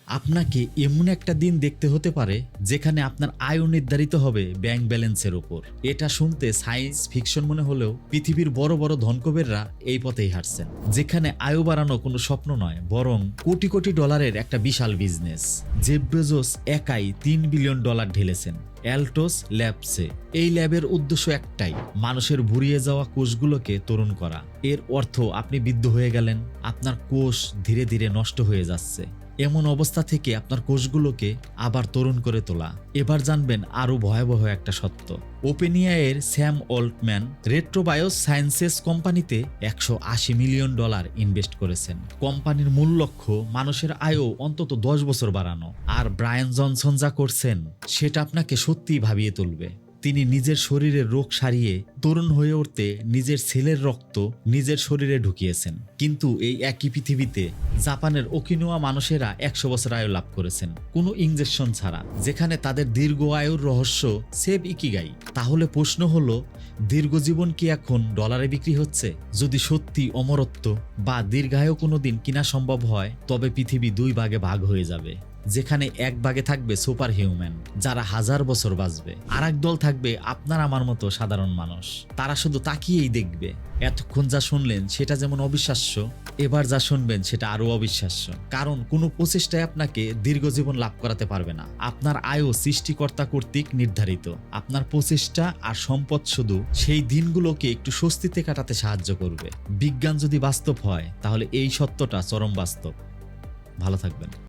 আপনাকে এমন একটা দিন দেখতে হতে পারে যেখানে আপনার আয়ও নির্ধারিত হবে ব্যাংক ব্যালেন্সের উপর। এটা শুনতে সায়েন্স ফিকশন মনে হলেও পৃথিবীর বড় বড় ধনকুবেররা এই পথেই হাঁটছেন, যেখানে আয়ু বাড়ানো কোনো স্বপ্ন নয়, বরং কোটি কোটি ডলারের একটা বিশাল বিজনেস। জেফ বেজোস একাই $3 বিলিয়ন ঢেলেছেন অ্যালটোস ল্যাবসে। এই ল্যাবের উদ্দেশ্য একটাই, মানুষের ভুরিয়ে যাওয়া কোষগুলোকে তরুণ করা। এর অর্থ আপনি বৃদ্ধ হয়ে গেলেন, আপনার কোষ ধীরে ধীরে নষ্ট হয়ে যাচ্ছে, এমন অবস্থা থেকে আপনার কোষগুলোকে আবার তরুণ করে তোলা। এবার জানবেন আরো ভয়াবহ একটা সত্য। ওপেনএআইয়ের স্যাম অল্টম্যান রেট্রোবায়োস সায়েন্সেস কোম্পানিতে $180 মিলিয়ন ইনভেস্ট করেছেন। কোম্পানির মূল লক্ষ্য মানুষের আয়ু অন্তত 10 বছর বাড়ানো। আর ব্রায়ান জনসন যা করছেন সেটা আপনাকে সত্যিই ভাবিয়ে তুলবে। তিনি নিজের শরীরের রোগ সারিয়ে তরুণ হয়ে উঠতে নিজের ছেলের রক্ত নিজের শরীরে ঢুকিয়েছেন। কিন্তু এই একই পৃথিবীতে জাপানের ওকিনোয়া মানুষেরা 100 বছর আয়ু লাভ করেছেন কোনো ইনজেকশন ছাড়া, যেখানে তাদের দীর্ঘ আয়ুর রহস্য সেভ ইকিগাই। তাহলে প্রশ্ন হলো, দীর্ঘজীবন কি এখন ডলারে বিক্রি হচ্ছে? যদি সত্যি অমরত্ব বা দীর্ঘায়ু কোনোদিন কিনা সম্ভব হয়, তবে পৃথিবী 2 ভাগে ভাগ হয়ে যাবে, যেখানে এক ভাগে থাকবে সুপার হিউম্যান যারা 1000 বছর বাঁচবে, আর এক দল থাকবে আপনার আমার মতো সাধারণ মানুষ, তারা শুধু তাকিয়েই দেখবে। এতক্ষণ যা শুনলেন সেটা যেমন অবিশ্বাস্য, এবার যা শুনবেন সেটা আরো অবিশ্বাস্য। কারণ কোনো প্রচেষ্টায় আপনাকে দীর্ঘজীবন লাভ করাতে পারবে না। আপনার আয়ু সৃষ্টিকর্তা কর্তৃক নির্ধারিত। আপনার প্রচেষ্টা আর সম্পদ শুধু সেই দিনগুলোকে একটু স্বস্তিতে কাটাতে সাহায্য করবে। বিজ্ঞান যদি বাস্তব হয় তাহলে এই সত্যটা চরম বাস্তব। ভালো থাকবেন।